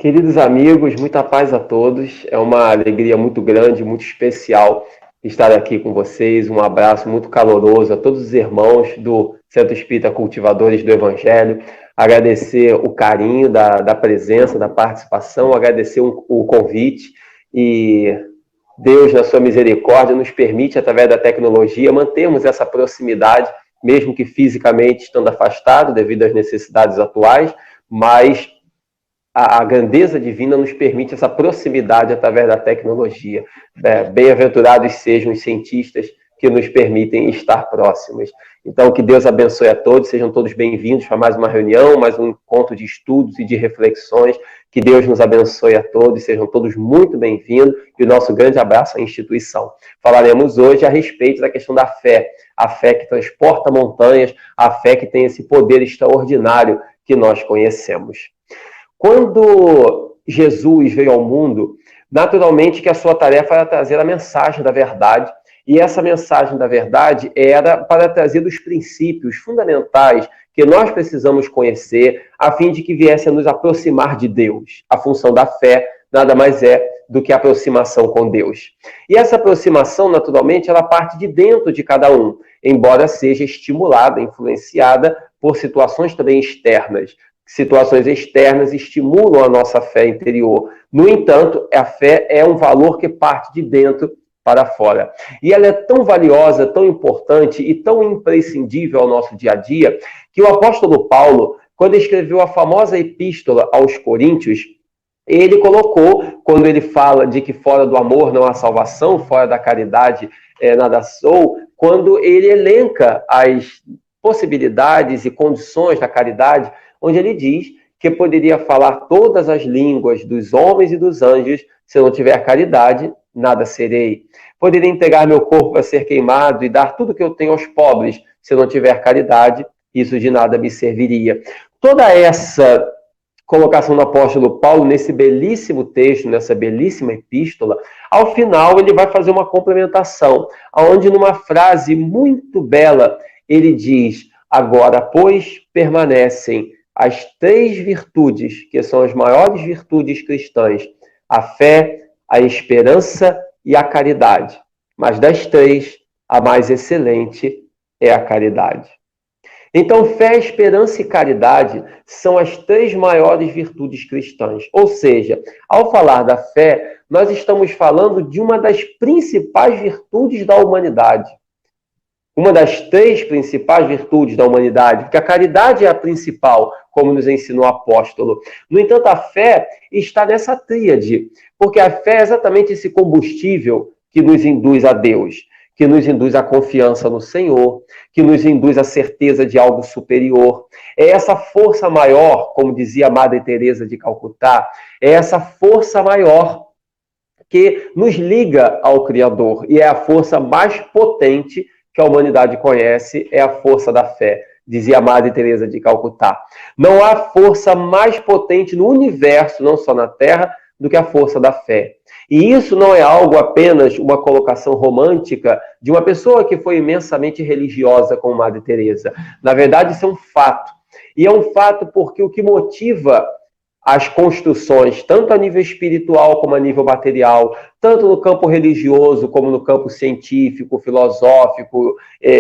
Queridos amigos, muita paz a todos. É uma alegria muito grande, muito especial estar aqui com vocês. Um abraço muito caloroso a todos os irmãos do Centro Espírita Cultivadores do Evangelho. Agradecer o carinho da presença, da participação, agradecer o convite. E Deus, na sua misericórdia, nos permite, através da tecnologia, mantermos essa proximidade, mesmo que fisicamente estando afastado devido às necessidades atuais, mas a grandeza divina nos permite essa proximidade através da tecnologia. Bem-aventurados sejam os cientistas que nos permitem estar próximos. Então, que Deus abençoe a todos, sejam todos bem-vindos para mais uma reunião, mais um encontro de estudos e de reflexões. Que Deus nos abençoe a todos, sejam todos muito bem-vindos, e o nosso grande abraço à instituição. Falaremos hoje a respeito da questão da fé, a fé que transporta montanhas, a fé que tem esse poder extraordinário que nós conhecemos. Quando Jesus veio ao mundo, naturalmente que a sua tarefa era trazer a mensagem da verdade, e essa mensagem da verdade era para trazer os princípios fundamentais que nós precisamos conhecer, a fim de que viesse a nos aproximar de Deus. A função da fé nada mais é do que a aproximação com Deus. E essa aproximação, naturalmente, ela parte de dentro de cada um, embora seja estimulada, influenciada por situações também externas. Situações externas estimulam a nossa fé interior. No entanto, a fé é um valor que parte de dentro para fora. E ela é tão valiosa, tão importante e tão imprescindível ao nosso dia a dia, que o apóstolo Paulo, quando escreveu a famosa epístola aos Coríntios, ele colocou, quando ele fala de que fora do amor não há salvação, fora da caridade nada sou, quando ele elenca as possibilidades e condições da caridade, onde ele diz que poderia falar todas as línguas dos homens e dos anjos, se eu não tiver caridade, nada serei. Poderia entregar meu corpo para ser queimado e dar tudo que eu tenho aos pobres, se eu não tiver caridade, isso de nada me serviria. Toda essa colocação do apóstolo Paulo, nesse belíssimo texto, nessa belíssima epístola, ao final ele vai fazer uma complementação, onde numa frase muito bela, ele diz: agora, pois, permanecem as 3 virtudes, que são as maiores virtudes cristãs: a fé, a esperança e a caridade. Mas das 3, a mais excelente é a caridade. Então, fé, esperança e caridade são as 3 maiores virtudes cristãs. Ou seja, ao falar da fé, nós estamos falando de uma das principais virtudes da humanidade. Uma das 3 principais virtudes da humanidade, porque a caridade é a principal, como nos ensinou o apóstolo. No entanto, a fé está nessa tríade, porque a fé é exatamente esse combustível que nos induz a Deus, que nos induz a confiança no Senhor, que nos induz a certeza de algo superior. É essa força maior, como dizia a Madre Teresa de Calcutá, é essa força maior que nos liga ao Criador, e é a força mais potente que a humanidade conhece, é a força da fé, dizia a Madre Teresa de Calcutá. Não há força mais potente no universo, não só na Terra, do que a força da fé. E isso não é algo apenas uma colocação romântica de uma pessoa que foi imensamente religiosa como Madre Teresa. Na verdade, isso é um fato. E é um fato porque o que motiva as construções, tanto a nível espiritual como a nível material, tanto no campo religioso como no campo científico, filosófico,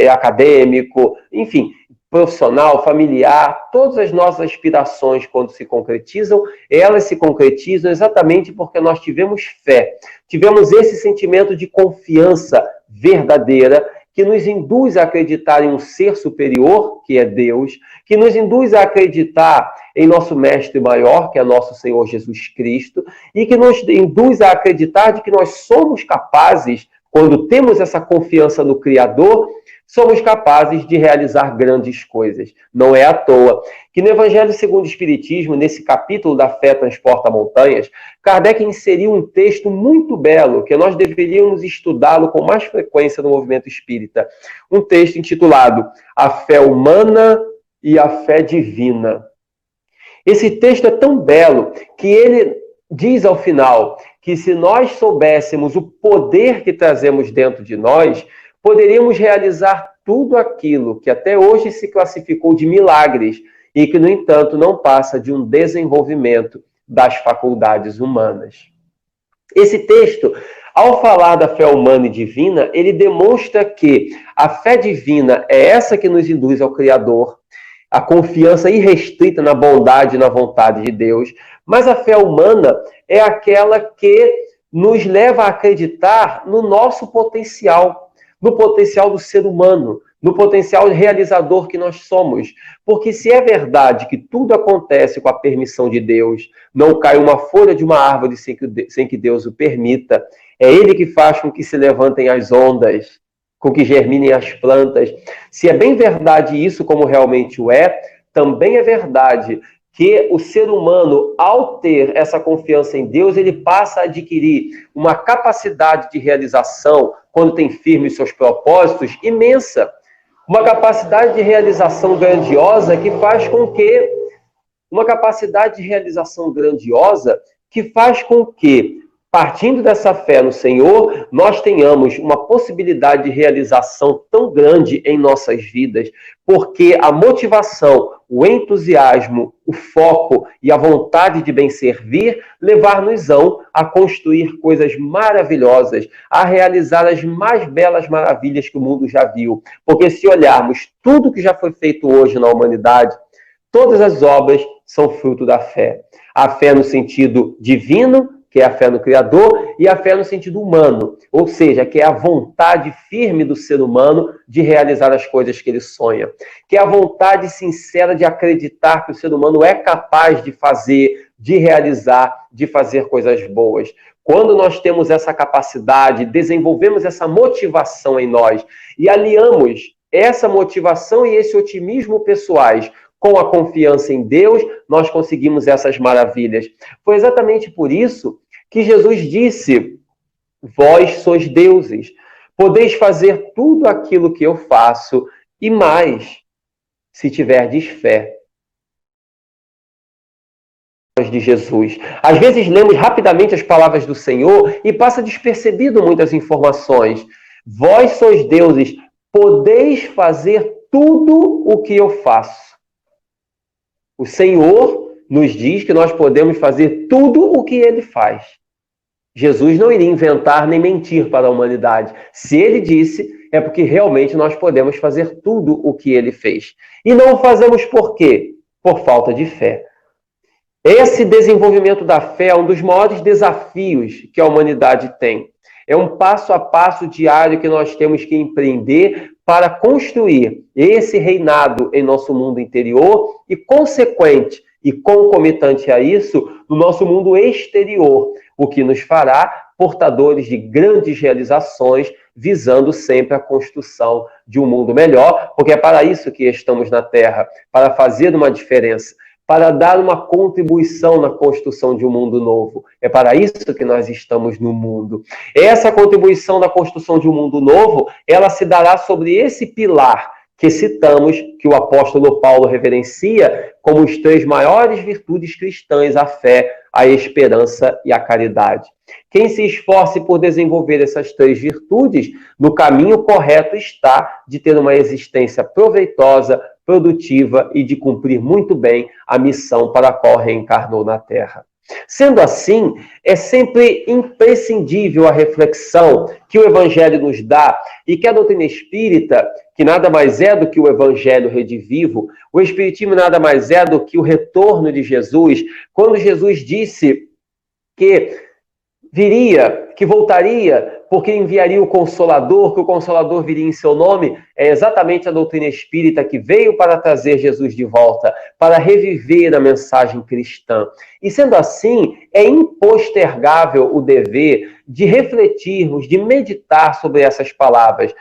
acadêmico, enfim, profissional, familiar, todas as nossas aspirações, quando se concretizam, elas se concretizam exatamente porque nós tivemos fé, tivemos esse sentimento de confiança verdadeira que nos induz a acreditar em um ser superior, que é Deus, que nos induz a acreditar em nosso mestre maior, que é nosso Senhor Jesus Cristo, e que nos induz a acreditar de que nós somos capazes, quando temos essa confiança no Criador, somos capazes de realizar grandes coisas. Não é à toa que no Evangelho segundo o Espiritismo, nesse capítulo da fé transporta montanhas, Kardec inseriu um texto muito belo, que nós deveríamos estudá-lo com mais frequência no movimento espírita. Um texto intitulado A Fé Humana e a Fé Divina. Esse texto é tão belo que ele diz ao final que se nós soubéssemos o poder que trazemos dentro de nós, poderíamos realizar tudo aquilo que até hoje se classificou de milagres e que, no entanto, não passa de um desenvolvimento das faculdades humanas. Esse texto, ao falar da fé humana e divina, ele demonstra que a fé divina é essa que nos induz ao Criador, a confiança irrestrita na bondade e na vontade de Deus, mas a fé humana é aquela que nos leva a acreditar no nosso potencial, no potencial do ser humano, no potencial realizador que nós somos. Porque se é verdade que tudo acontece com a permissão de Deus, não cai uma folha de uma árvore sem que Deus o permita, é Ele que faz com que se levantem as ondas, com que germinem as plantas. Se é bem verdade isso, como realmente o é, também é verdade que o ser humano, ao ter essa confiança em Deus, ele passa a adquirir uma capacidade de realização, quando tem firmes seus propósitos, imensa. Uma capacidade de realização grandiosa que faz com que... Uma capacidade de realização grandiosa que faz com que, partindo dessa fé no Senhor, nós tenhamos uma possibilidade de realização tão grande em nossas vidas, porque a motivação, o entusiasmo, o foco e a vontade de bem servir levar-nos-ão a construir coisas maravilhosas, a realizar as mais belas maravilhas que o mundo já viu. Porque se olharmos tudo que já foi feito hoje na humanidade, todas as obras são fruto da fé. A fé no sentido divino, que é a fé no Criador, e a fé no sentido humano, ou seja, que é a vontade firme do ser humano de realizar as coisas que ele sonha, que é a vontade sincera de acreditar que o ser humano é capaz de fazer, de realizar, de fazer coisas boas. Quando nós temos essa capacidade, desenvolvemos essa motivação em nós e aliamos essa motivação e esse otimismo pessoais com a confiança em Deus, nós conseguimos essas maravilhas. Foi exatamente por isso que Jesus disse: vós sois deuses, podeis fazer tudo aquilo que eu faço e mais, se tiverdes fé. De Jesus. Às vezes lemos rapidamente as palavras do Senhor e passa despercebido muitas informações. Vós sois deuses, podeis fazer tudo o que eu faço. O Senhor nos diz que nós podemos fazer tudo o que Ele faz. Jesus não iria inventar nem mentir para a humanidade. Se Ele disse, é porque realmente nós podemos fazer tudo o que Ele fez. E não o fazemos por quê? Por falta de fé. Esse desenvolvimento da fé é um dos maiores desafios que a humanidade tem. É um passo a passo diário que nós temos que empreender para construir esse reinado em nosso mundo interior e, consequente e concomitante a isso, no nosso mundo exterior, o que nos fará portadores de grandes realizações, visando sempre a construção de um mundo melhor, porque é para isso que estamos na Terra, para fazer uma diferença, para dar uma contribuição na construção de um mundo novo. É para isso que nós estamos no mundo. Essa contribuição na construção de um mundo novo, ela se dará sobre esse pilar que citamos, que o apóstolo Paulo reverencia como as 3 maiores virtudes cristãs: a fé, a esperança e a caridade. Quem se esforce por desenvolver essas 3 virtudes, no caminho correto está de ter uma existência proveitosa, produtiva e de cumprir muito bem a missão para a qual reencarnou na Terra. Sendo assim, é sempre imprescindível a reflexão que o Evangelho nos dá e que a doutrina espírita, que nada mais é do que o Evangelho redivivo, o Espiritismo nada mais é do que o retorno de Jesus, quando Jesus disse que viria, que voltaria, porque enviaria o Consolador, que o Consolador viria em seu nome, é exatamente a doutrina espírita que veio para trazer Jesus de volta, para reviver a mensagem cristã. E sendo assim, é impostergável o dever de refletirmos, de meditar sobre essas palavras.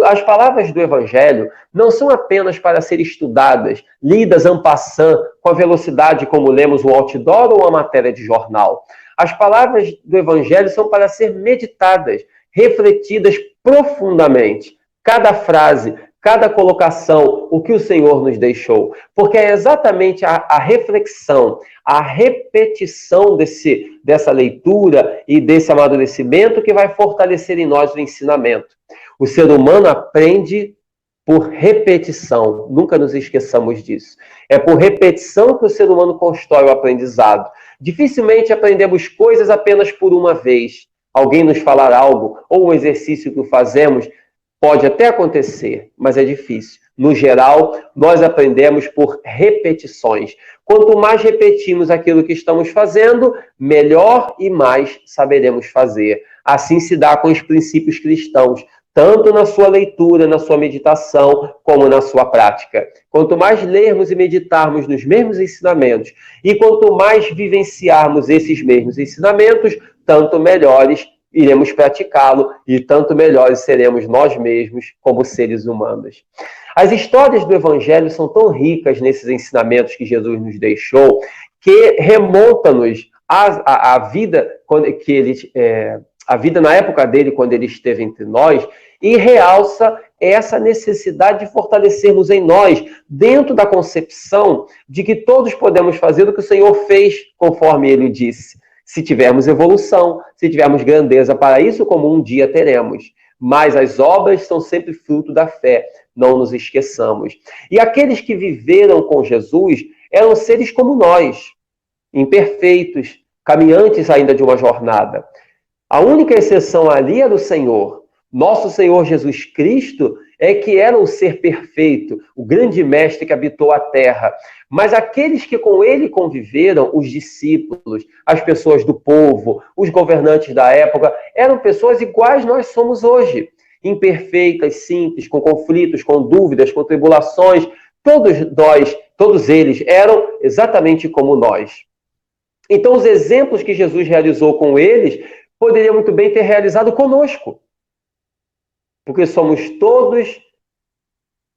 As palavras do Evangelho não são apenas para ser estudadas, lidas en passant, com a velocidade como lemos o outdoor ou a matéria de jornal. As palavras do Evangelho são para ser meditadas, refletidas profundamente. Cada frase, cada colocação, o que o Senhor nos deixou. Porque é exatamente a reflexão, a repetição dessa leitura e desse amadurecimento que vai fortalecer em nós o ensinamento. O ser humano aprende por repetição. Nunca nos esqueçamos disso. É por repetição que o ser humano constrói o aprendizado. Dificilmente aprendemos coisas apenas por uma vez. Alguém nos falar algo, ou um exercício que fazemos, pode até acontecer, mas é difícil. No geral, nós aprendemos por repetições. Quanto mais repetimos aquilo que estamos fazendo, melhor e mais saberemos fazer. Assim se dá com os princípios cristãos, tanto na sua leitura, na sua meditação, como na sua prática. Quanto mais lermos e meditarmos nos mesmos ensinamentos, e quanto mais vivenciarmos esses mesmos ensinamentos, tanto melhores iremos praticá-lo e tanto melhores seremos nós mesmos como seres humanos. As histórias do Evangelho são tão ricas nesses ensinamentos que Jesus nos deixou, que remonta-nos à vida que ele... a vida na época dele, quando ele esteve entre nós, e realça essa necessidade de fortalecermos em nós, dentro da concepção de que todos podemos fazer o que o Senhor fez, conforme ele disse. Se tivermos evolução, se tivermos grandeza para isso, como um dia teremos. Mas as obras são sempre fruto da fé, não nos esqueçamos. E aqueles que viveram com Jesus eram seres como nós, imperfeitos, caminhantes ainda de uma jornada. A única exceção ali era o Senhor. Nosso Senhor Jesus Cristo é que era o ser perfeito, o grande mestre que habitou a terra. Mas aqueles que com ele conviveram, os discípulos, as pessoas do povo, os governantes da época, eram pessoas iguais nós somos hoje. Imperfeitas, simples, com conflitos, com dúvidas, com tribulações. Todos eles eram exatamente como nós. Então, os exemplos que Jesus realizou com eles, poderia muito bem ter realizado conosco. Porque somos todos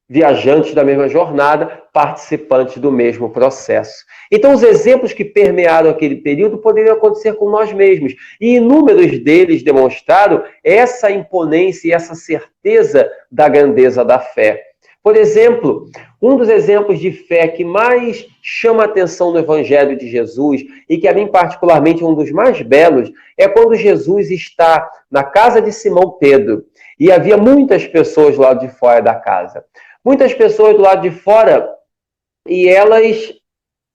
viajantes da mesma jornada, participantes do mesmo processo. Então, os exemplos que permearam aquele período poderiam acontecer com nós mesmos. E inúmeros deles demonstraram essa imponência e essa certeza da grandeza da fé. Por exemplo, um dos exemplos de fé que mais chama a atenção no Evangelho de Jesus, e que a mim particularmente é um dos mais belos, é quando Jesus está na casa de Simão Pedro, e havia muitas pessoas do lado de fora da casa. Muitas pessoas do lado de fora, e elas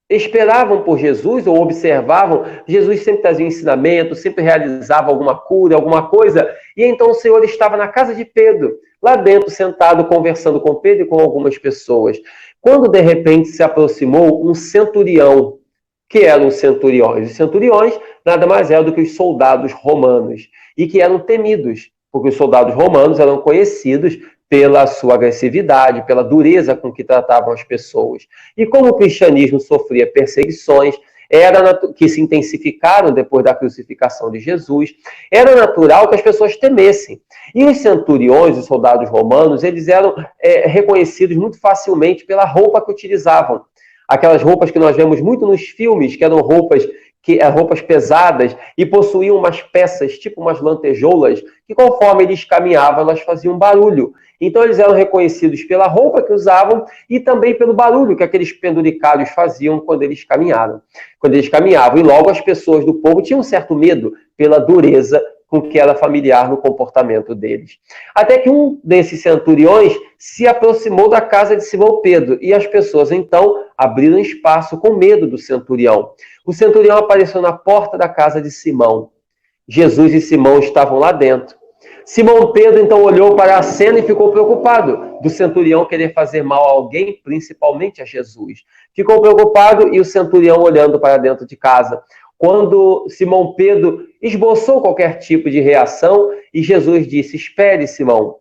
esperavam por Jesus, ou observavam. Jesus sempre trazia um ensinamento, sempre realizava alguma cura, alguma coisa, e então o Senhor estava na casa de Pedro, lá dentro, sentado, conversando com Pedro e com algumas pessoas. Quando, de repente, se aproximou um centurião, que eram os centuriões. Os centuriões nada mais eram do que os soldados romanos, e que eram temidos, porque os soldados romanos eram conhecidos pela sua agressividade, pela dureza com que tratavam as pessoas. E como o cristianismo sofria perseguições, que se intensificaram depois da crucificação de Jesus, era natural que as pessoas temessem. E os centuriões, os soldados romanos, eles eram reconhecidos muito facilmente pela roupa que utilizavam. Aquelas roupas que nós vemos muito nos filmes, que eram roupas pesadas e possuíam umas peças, tipo umas lantejoulas, que conforme eles caminhavam, elas faziam barulho. Então eles eram reconhecidos pela roupa que usavam e também pelo barulho que aqueles penduricários faziam quando eles caminhavam. E logo as pessoas do povo tinham um certo medo pela dureza com que era familiar no comportamento deles. Até que um desses centuriões se aproximou da casa de Simão Pedro, e as pessoas então abriram espaço com medo do centurião. O centurião apareceu na porta da casa de Simão. Jesus e Simão estavam lá dentro. Simão Pedro então olhou para a cena e ficou preocupado do centurião querer fazer mal a alguém, principalmente a Jesus. Ficou preocupado, e o centurião olhando para dentro de casa. Quando Simão Pedro esboçou qualquer tipo de reação, e Jesus disse: "Espere, Simão.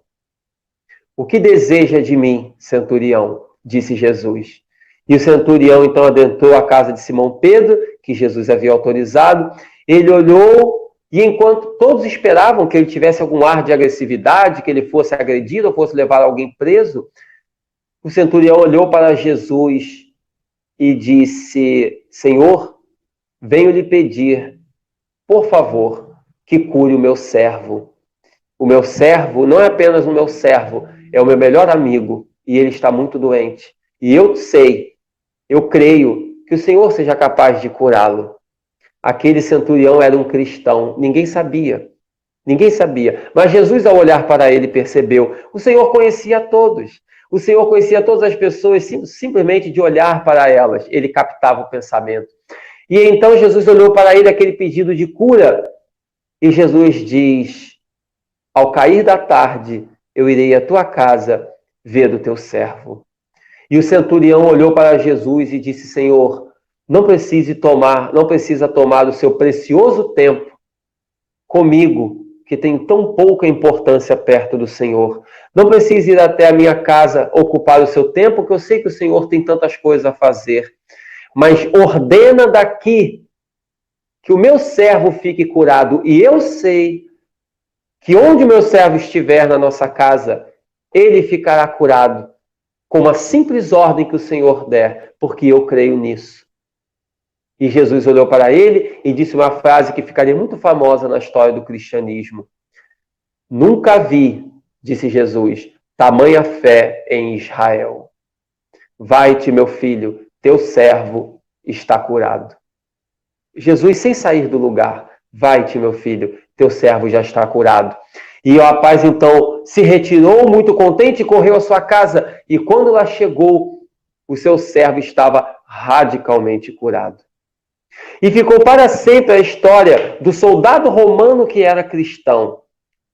O que deseja de mim, centurião?", disse Jesus. E o centurião então adentrou a casa de Simão Pedro, que Jesus havia autorizado. Ele olhou, e enquanto todos esperavam que ele tivesse algum ar de agressividade, que ele fosse agredido ou fosse levar alguém preso, o centurião olhou para Jesus e disse: "Senhor, venho lhe pedir, por favor, que cure o meu servo. O meu servo não é apenas o meu servo, é o meu melhor amigo, e ele está muito doente. E eu creio que o Senhor seja capaz de curá-lo." Aquele centurião era um cristão, ninguém sabia. Mas Jesus, ao olhar para ele, percebeu. O Senhor conhecia todos. O Senhor conhecia todas as pessoas, simplesmente de olhar para elas, ele captava o pensamento. E então Jesus olhou para ele aquele pedido de cura, e Jesus diz: ao cair da tarde, eu irei à tua casa ver do teu servo. E o centurião olhou para Jesus e disse: Senhor, não precisa tomar o seu precioso tempo comigo, que tem tão pouca importância perto do Senhor. Não precisa ir até a minha casa ocupar o seu tempo, que eu sei que o Senhor tem tantas coisas a fazer. Mas ordena daqui que o meu servo fique curado. E eu sei que onde o meu servo estiver na nossa casa, ele ficará curado, com uma simples ordem que o Senhor der, porque eu creio nisso. E Jesus olhou para ele e disse uma frase que ficaria muito famosa na história do cristianismo. Nunca vi, disse Jesus, tamanha fé em Israel. Vai-te, meu filho, teu servo está curado. Jesus, sem sair do lugar, vai-te, meu filho, teu servo já está curado. E o rapaz, então, se retirou muito contente e correu à sua casa. E quando lá chegou, o seu servo estava radicalmente curado. E ficou para sempre a história do soldado romano que era cristão,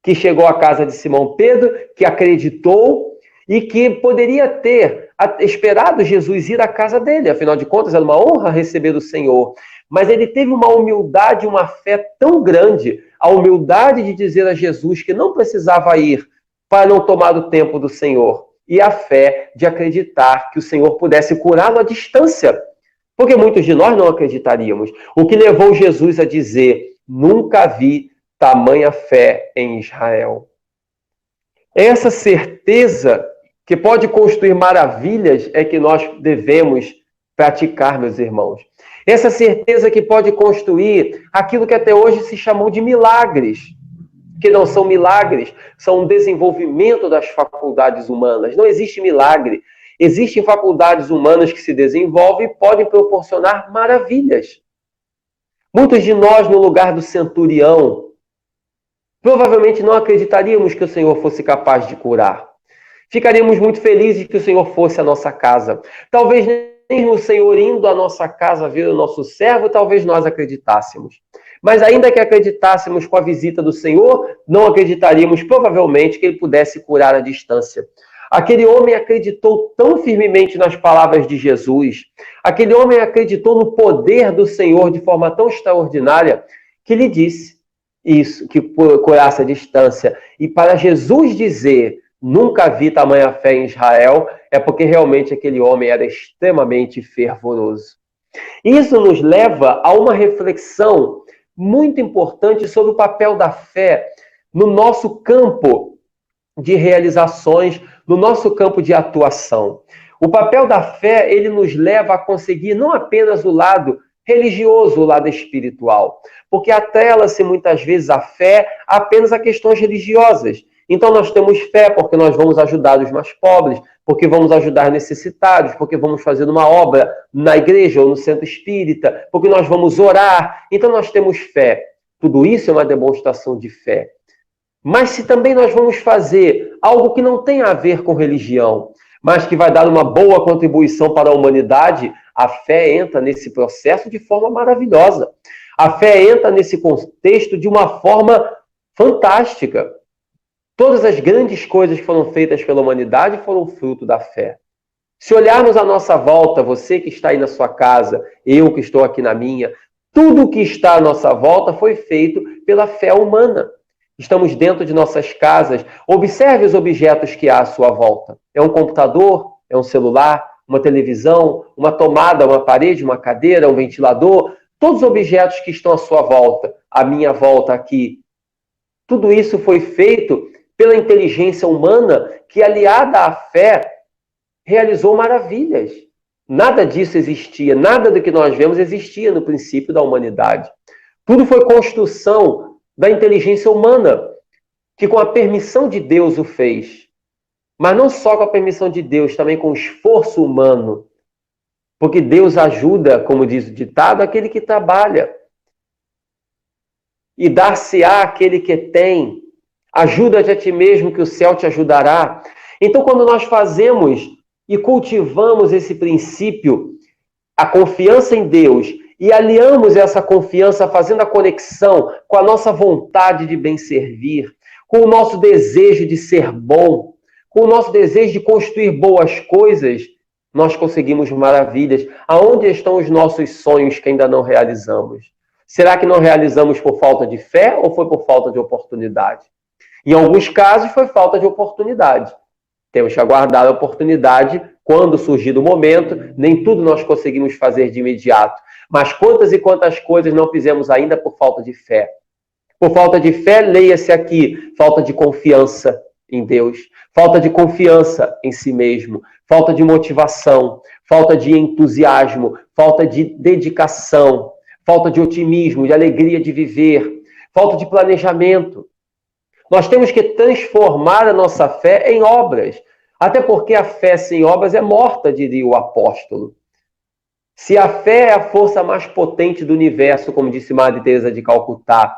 que chegou à casa de Simão Pedro, que acreditou e que poderia ter esperado Jesus ir à casa dele. Afinal de contas, era uma honra receber o Senhor. Mas ele teve uma humildade, uma fé tão grande, a humildade de dizer a Jesus que não precisava ir para não tomar o tempo do Senhor. E a fé de acreditar que o Senhor pudesse curá-lo à distância. Porque muitos de nós não acreditaríamos. O que levou Jesus a dizer: nunca vi tamanha fé em Israel. Essa certeza que pode construir maravilhas é que nós devemos praticar, meus irmãos. Essa certeza que pode construir aquilo que até hoje se chamou de milagres, que não são milagres, são um desenvolvimento das faculdades humanas. Não existe milagre. Existem faculdades humanas que se desenvolvem e podem proporcionar maravilhas. Muitos de nós, no lugar do centurião, provavelmente não acreditaríamos que o Senhor fosse capaz de curar. Ficaríamos muito felizes que o Senhor fosse à nossa casa. Talvez nem o Senhor indo à nossa casa ver o nosso servo, talvez nós acreditássemos. Mas ainda que acreditássemos com a visita do Senhor, não acreditaríamos provavelmente que ele pudesse curar à distância. Aquele homem acreditou tão firmemente nas palavras de Jesus, aquele homem acreditou no poder do Senhor de forma tão extraordinária, que lhe disse isso, que curasse à distância. E para Jesus dizer: nunca vi tamanha fé em Israel, é porque realmente aquele homem era extremamente fervoroso. Isso nos leva a uma reflexão muito importante sobre o papel da fé no nosso campo de realizações, no nosso campo de atuação. O papel da fé, ele nos leva a conseguir não apenas o lado religioso, o lado espiritual, porque atrela-se muitas vezes a fé apenas a questões religiosas. Então nós temos fé porque nós vamos ajudar os mais pobres, porque vamos ajudar necessitados, porque vamos fazer uma obra na igreja ou no centro espírita, porque nós vamos orar. Então nós temos fé. Tudo isso é uma demonstração de fé. Mas se também nós vamos fazer algo que não tem a ver com religião, mas que vai dar uma boa contribuição para a humanidade, a fé entra nesse processo de forma maravilhosa. A fé entra nesse contexto de uma forma fantástica. Todas as grandes coisas que foram feitas pela humanidade foram fruto da fé. Se olharmos à nossa volta, você que está aí na sua casa, eu que estou aqui na minha, tudo que está à nossa volta foi feito pela fé humana. Estamos dentro de nossas casas. Observe os objetos que há à sua volta. É um computador? É um celular? Uma televisão? Uma tomada? Uma parede? Uma cadeira? Um ventilador? Todos os objetos que estão à sua volta, à minha volta aqui. Tudo isso foi feito pela inteligência humana que, aliada à fé, realizou maravilhas. Nada disso existia. Nada do que nós vemos existia no princípio da humanidade. Tudo foi construção da inteligência humana, que com a permissão de Deus o fez. Mas não só com a permissão de Deus, também com o esforço humano. Porque Deus ajuda, como diz o ditado, aquele que trabalha. E dar-se-á aquele que tem. Ajuda-te a ti mesmo, que o céu te ajudará. Então, quando nós fazemos e cultivamos esse princípio, a confiança em Deus e aliamos essa confiança fazendo a conexão com a nossa vontade de bem servir, com o nosso desejo de ser bom, com o nosso desejo de construir boas coisas, nós conseguimos maravilhas. Aonde estão os nossos sonhos que ainda não realizamos? Será que não realizamos por falta de fé ou foi por falta de oportunidade? Em alguns casos foi falta de oportunidade. Temos que aguardar a oportunidade quando surgir o momento. Nem tudo nós conseguimos fazer de imediato. Mas quantas e quantas coisas não fizemos ainda por falta de fé? Por falta de fé, leia-se aqui, falta de confiança em Deus, falta de confiança em si mesmo, falta de motivação, falta de entusiasmo, falta de dedicação, falta de otimismo, de alegria de viver, falta de planejamento. Nós temos que transformar a nossa fé em obras, até porque a fé sem obras é morta, diria o apóstolo. Se a fé é a força mais potente do universo, como disse Madre Teresa de Calcutá,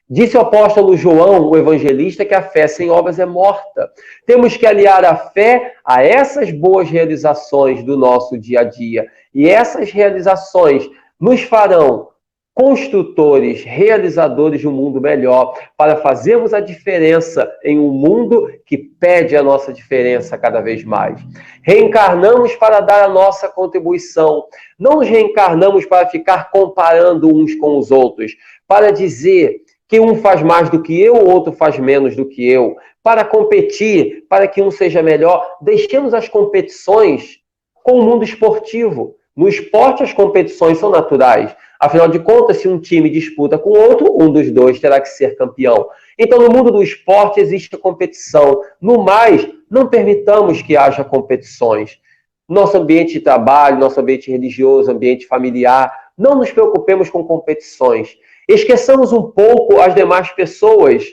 disse o apóstolo João, o evangelista, que a fé sem obras é morta. Temos que aliar a fé a essas boas realizações do nosso dia a dia. E essas realizações nos farão construtores, realizadores de um mundo melhor, para fazermos a diferença em um mundo que pede a nossa diferença cada vez mais. Reencarnamos para dar a nossa contribuição. Não nos reencarnamos para ficar comparando uns com os outros, para dizer que um faz mais do que eu, o outro faz menos do que eu, para competir, para que um seja melhor. Deixemos as competições com o mundo esportivo. No esporte, as competições são naturais. Afinal de contas, se um time disputa com outro, um dos dois terá que ser campeão. Então, no mundo do esporte, existe a competição. No mais, não permitamos que haja competições. Nosso ambiente de trabalho, nosso ambiente religioso, ambiente familiar, não nos preocupemos com competições. Esqueçamos um pouco as demais pessoas,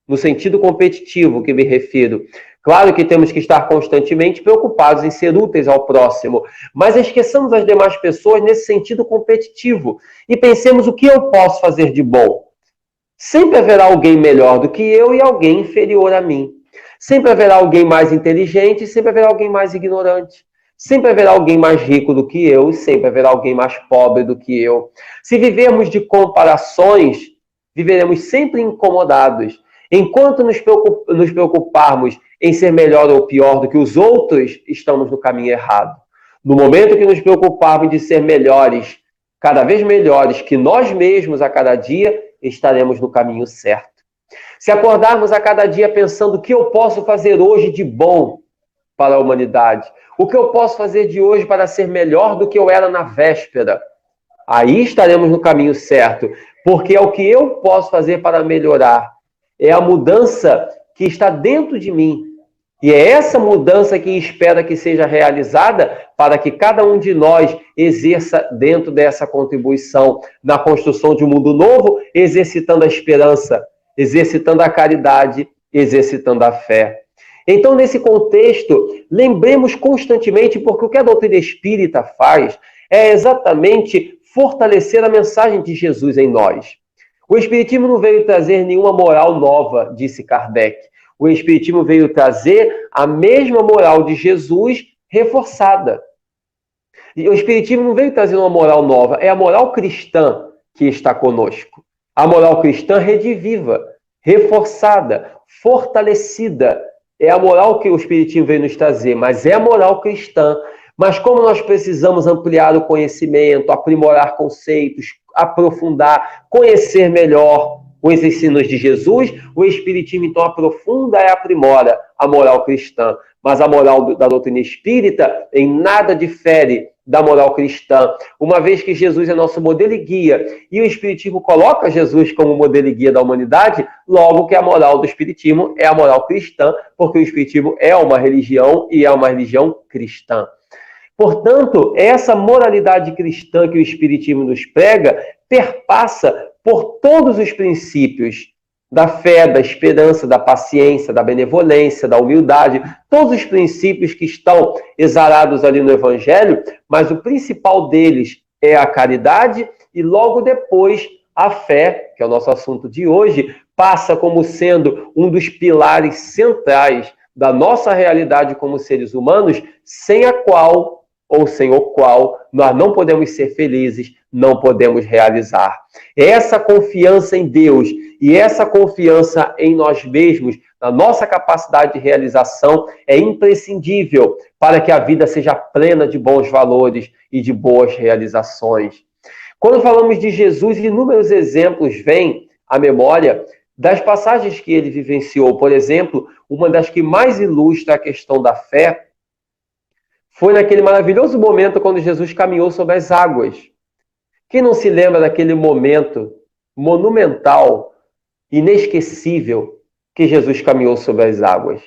no sentido competitivo que me refiro. Claro que temos que estar constantemente preocupados em ser úteis ao próximo, mas esqueçamos as demais pessoas nesse sentido competitivo e pensemos o que eu posso fazer de bom. Sempre haverá alguém melhor do que eu e alguém inferior a mim. Sempre haverá alguém mais inteligente e sempre haverá alguém mais ignorante. Sempre haverá alguém mais rico do que eu e sempre haverá alguém mais pobre do que eu. Se vivermos de comparações, viveremos sempre incomodados. Enquanto nos preocuparmos em ser melhor ou pior do que os outros, estamos no caminho errado. No momento que nos preocuparmos de ser melhores, cada vez melhores que nós mesmos a cada dia, estaremos no caminho certo. Se acordarmos a cada dia pensando o que eu posso fazer hoje de bom para a humanidade, o que eu posso fazer de hoje para ser melhor do que eu era na véspera, aí estaremos no caminho certo, porque é o que eu posso fazer para melhorar. É a mudança que está dentro de mim. E é essa mudança que espera que seja realizada para que cada um de nós exerça dentro dessa contribuição na construção de um mundo novo, exercitando a esperança, exercitando a caridade, exercitando a fé. Então, nesse contexto, lembremos constantemente, porque o que a doutrina espírita faz é exatamente fortalecer a mensagem de Jesus em nós. O Espiritismo não veio trazer nenhuma moral nova, disse Kardec. O Espiritismo veio trazer a mesma moral de Jesus reforçada. E o Espiritismo não veio trazer uma moral nova, é a moral cristã que está conosco. A moral cristã rediviva, reforçada, fortalecida. É a moral que o Espiritismo veio nos trazer, mas é a moral cristã. Mas como nós precisamos ampliar o conhecimento, aprimorar conceitos, aprofundar, conhecer melhor os ensinos de Jesus, o Espiritismo então aprofunda e aprimora a moral cristã. Mas a moral da doutrina espírita em nada difere da moral cristã, uma vez que Jesus é nosso modelo e guia, e o Espiritismo coloca Jesus como modelo e guia da humanidade, logo que a moral do Espiritismo é a moral cristã, porque o Espiritismo é uma religião e é uma religião cristã. Portanto, essa moralidade cristã que o Espiritismo nos prega perpassa por todos os princípios da fé, da esperança, da paciência, da benevolência, da humildade, todos os princípios que estão exalados ali no Evangelho, mas o principal deles é a caridade e logo depois a fé, que é o nosso assunto de hoje, passa como sendo um dos pilares centrais da nossa realidade como seres humanos, sem a qual ou sem o qual nós não podemos ser felizes, não podemos realizar. Essa confiança em Deus e essa confiança em nós mesmos, na nossa capacidade de realização, é imprescindível para que a vida seja plena de bons valores e de boas realizações. Quando falamos de Jesus, inúmeros exemplos vêm à memória das passagens que ele vivenciou. Por exemplo, uma das que mais ilustra a questão da fé foi naquele maravilhoso momento quando Jesus caminhou sobre as águas. Quem não se lembra daquele momento monumental, inesquecível, que Jesus caminhou sobre as águas?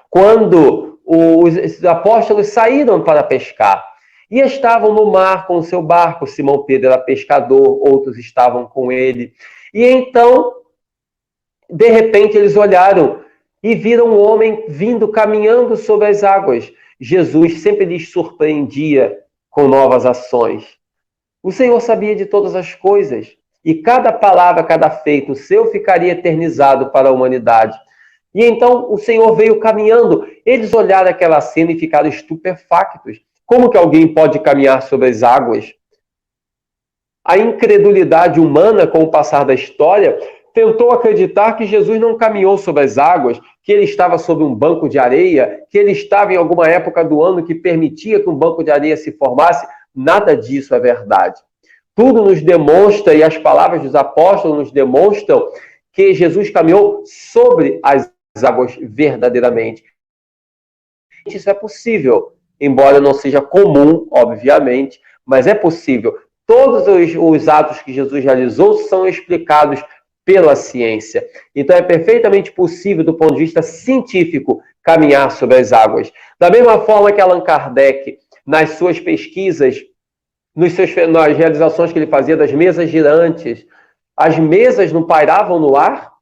Quando os apóstolos saíram para pescar e estavam no mar com o seu barco, Simão Pedro era pescador, outros estavam com ele. E então, de repente, eles olharam e viram um homem vindo caminhando sobre as águas. Jesus sempre lhes surpreendia com novas ações. O Senhor sabia de todas as coisas, e cada palavra, cada feito seu ficaria eternizado para a humanidade. E então o Senhor veio caminhando. Eles olharam aquela cena e ficaram estupefactos. Como que alguém pode caminhar sobre as águas? A incredulidade humana, com o passar da história, tentou acreditar que Jesus não caminhou sobre as águas, que ele estava sobre um banco de areia, que ele estava em alguma época do ano que permitia que um banco de areia se formasse. Nada disso é verdade. Tudo nos demonstra, e as palavras dos apóstolos nos demonstram, que Jesus caminhou sobre as águas verdadeiramente. Isso é possível, embora não seja comum, obviamente, mas é possível. Todos os atos que Jesus realizou são explicados pela ciência. Então é perfeitamente possível, do ponto de vista científico, caminhar sobre as águas. Da mesma forma que Allan Kardec, nas suas pesquisas, nas realizações que ele fazia das mesas girantes, as mesas não pairavam no ar?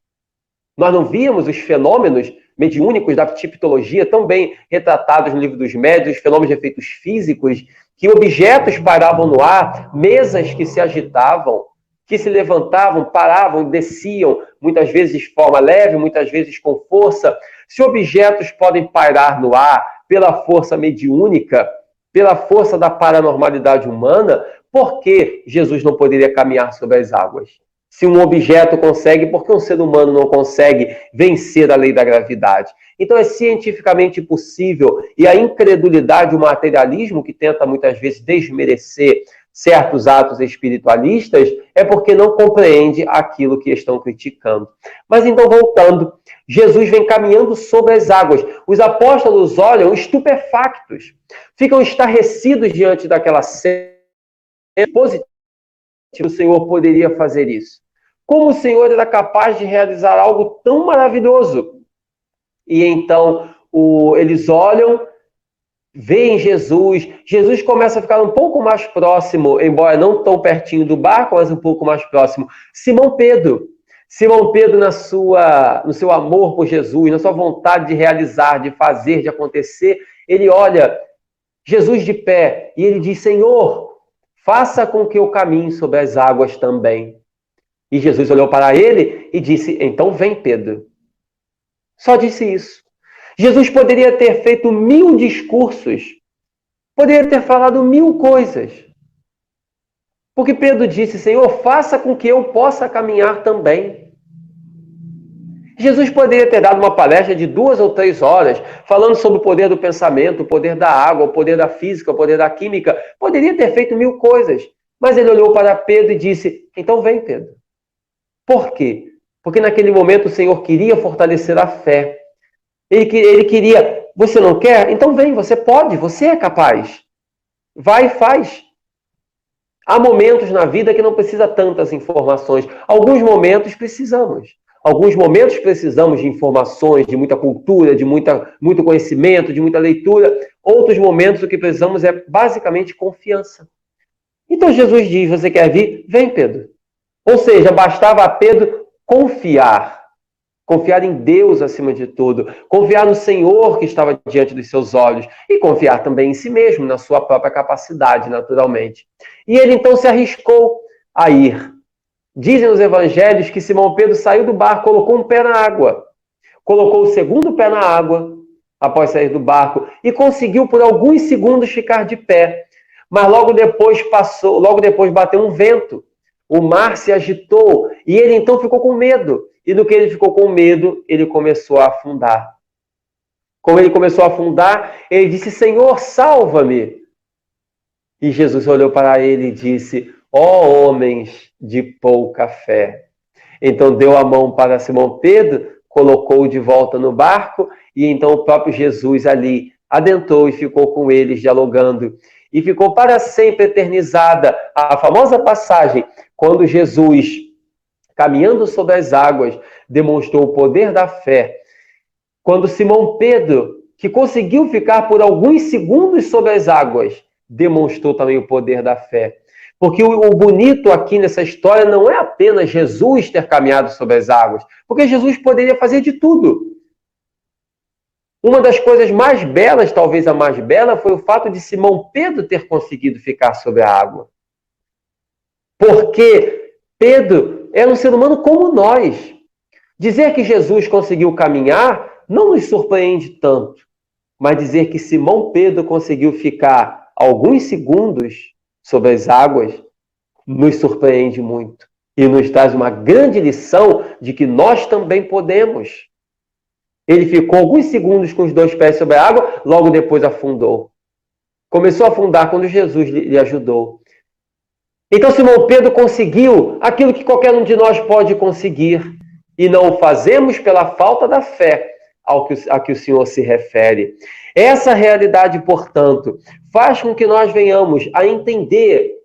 Nós não víamos os fenômenos mediúnicos da tipologia tão bem retratados no livro dos médiuns, os fenômenos de efeitos físicos, que objetos pairavam no ar, mesas que se agitavam, que se levantavam, paravam, desciam, muitas vezes de forma leve, muitas vezes com força. Se objetos podem pairar no ar pela força mediúnica, pela força da paranormalidade humana, por que Jesus não poderia caminhar sobre as águas? Se um objeto consegue, por que um ser humano não consegue vencer a lei da gravidade? Então é cientificamente possível, e a incredulidade, o materialismo, que tenta muitas vezes desmerecer certos atos espiritualistas, é porque não compreende aquilo que estão criticando. Mas então, voltando, Jesus vem caminhando sobre as águas. Os apóstolos olham estupefactos, ficam estarrecidos diante daquela cena positiva. O Senhor poderia fazer isso? Como o Senhor era capaz de realizar algo tão maravilhoso? E então eles olham, veem Jesus. Jesus começa a ficar um pouco mais próximo, embora não tão pertinho do barco, mas um pouco mais próximo. Simão Pedro, no seu amor por Jesus, na sua vontade de realizar, de fazer, de acontecer, ele olha Jesus de pé e ele diz: Senhor, faça com que eu caminhe sobre as águas também. E Jesus olhou para ele e disse: então vem, Pedro. Só disse isso. Jesus poderia ter feito 1000 discursos, poderia ter falado 1000 coisas. Porque Pedro disse: Senhor, faça com que eu possa caminhar também. Jesus poderia ter dado uma palestra de 2 ou 3 horas, falando sobre o poder do pensamento, o poder da água, o poder da física, o poder da química. Poderia ter feito 1000 coisas. Mas ele olhou para Pedro e disse: então vem, Pedro. Por quê? Porque naquele momento o Senhor queria fortalecer a fé. Ele queria: você não quer? Então vem, você pode, você é capaz. Vai e faz. Há momentos na vida que não precisa tantas informações. Alguns momentos precisamos. Alguns momentos precisamos de informações, de muita cultura, de muito conhecimento, de muita leitura. Outros momentos o que precisamos é basicamente confiança. Então Jesus diz: você quer vir? Vem, Pedro. Ou seja, bastava a Pedro confiar. Confiar em Deus acima de tudo. Confiar no Senhor que estava diante dos seus olhos. E confiar também em si mesmo, na sua própria capacidade, naturalmente. E ele então se arriscou a ir. Dizem os evangelhos que Simão Pedro saiu do barco, colocou um pé na água. Colocou o segundo pé na água, após sair do barco. e conseguiu por alguns segundos ficar de pé. Mas logo depois bateu um vento. O mar se agitou e ele então ficou com medo. E no que ele ficou com medo, ele começou a afundar. Como ele começou a afundar, ele disse: Senhor, salva-me. E Jesus olhou para ele e disse: ó homens de pouca fé. Então deu a mão para Simão Pedro, colocou-o de volta no barco, e então o próprio Jesus ali adentrou e ficou com eles dialogando. E ficou para sempre eternizada a famosa passagem quando Jesus, caminhando sobre as águas, demonstrou o poder da fé. Quando Simão Pedro, que conseguiu ficar por alguns segundos sobre as águas, demonstrou também o poder da fé. Porque o bonito aqui nessa história não é apenas Jesus ter caminhado sobre as águas, porque Jesus poderia fazer de tudo. Uma das coisas mais belas, talvez a mais bela, foi o fato de Simão Pedro ter conseguido ficar sobre a água. Porque Pedro era um ser humano como nós. Dizer que Jesus conseguiu caminhar não nos surpreende tanto, mas dizer que Simão Pedro conseguiu ficar alguns segundos sobre as águas nos surpreende muito e nos traz uma grande lição de que nós também podemos. Ele ficou alguns segundos com os dois pés sobre a água, logo depois afundou. Começou a afundar quando Jesus lhe ajudou. Então Simão Pedro conseguiu aquilo que qualquer um de nós pode conseguir, e não o fazemos pela falta da fé a que o Senhor se refere. Essa realidade, portanto, faz com que nós venhamos a entender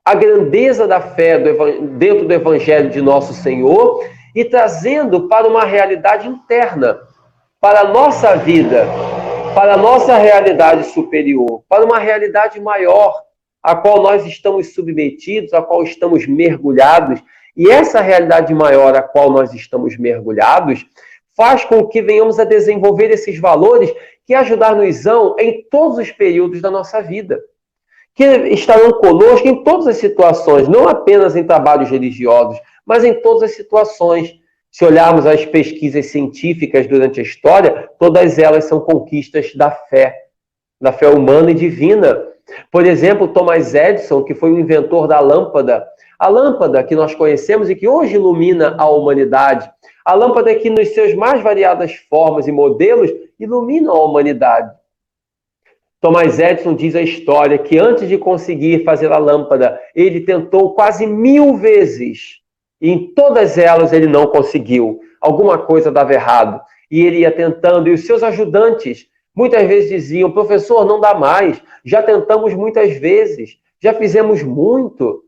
a grandeza da fé dentro do Evangelho de nosso Senhor e trazendo para uma realidade interna, para a nossa vida, para a nossa realidade superior, para uma realidade maior, a qual nós estamos submetidos, a qual estamos mergulhados. E essa realidade maior a qual nós estamos mergulhados faz com que venhamos a desenvolver esses valores que ajudar-nos-ão em todos os períodos da nossa vida, que estarão conosco em todas as situações, não apenas em trabalhos religiosos, mas em todas as situações. Se olharmos as pesquisas científicas durante a história, todas elas são conquistas da fé humana e divina. Por exemplo, Thomas Edison, que foi o inventor da lâmpada, a lâmpada que nós conhecemos e que hoje ilumina a humanidade, a lâmpada que nos seus mais variadas formas e modelos ilumina a humanidade. Thomas Edison diz a história que antes de conseguir fazer a lâmpada, ele tentou quase 1000 vezes. E em todas elas ele não conseguiu. Alguma coisa dava errado. E ele ia tentando. E os seus ajudantes muitas vezes diziam: professor, não dá mais. Já tentamos muitas vezes. Já fizemos muito.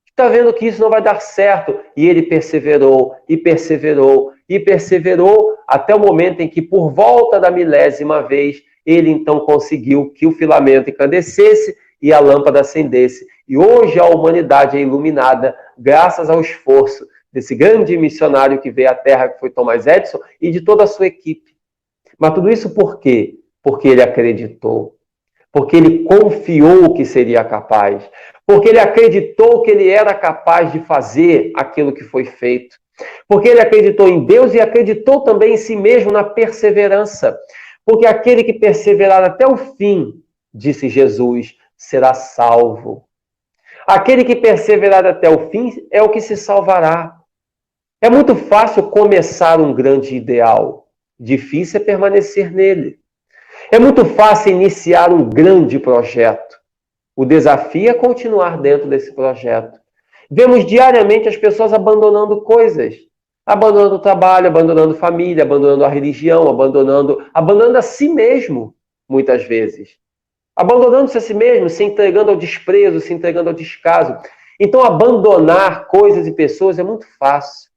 Está vendo que isso não vai dar certo. E ele perseverou, e perseverou, e perseverou, até o momento em que, por volta da 1000ª vez, ele então conseguiu que o filamento incandescesse e a lâmpada acendesse. E hoje a humanidade é iluminada graças ao esforço desse grande missionário que veio à Terra, que foi Thomas Edison, e de toda a sua equipe. Mas tudo isso por quê? Porque ele acreditou. Porque ele confiou que seria capaz. Porque ele acreditou que ele era capaz de fazer aquilo que foi feito. Porque ele acreditou em Deus e acreditou também em si mesmo, na perseverança. Porque aquele que perseverar até o fim, disse Jesus, será salvo. Aquele que perseverar até o fim é o que se salvará. É muito fácil começar um grande ideal. Difícil é permanecer nele. É muito fácil iniciar um grande projeto. O desafio é continuar dentro desse projeto. Vemos diariamente as pessoas abandonando coisas. Abandonando o trabalho, abandonando família, abandonando a religião, abandonando a si mesmo, muitas vezes. Abandonando-se a si mesmo, se entregando ao desprezo, se entregando ao descaso. Então, abandonar coisas e pessoas é muito fácil.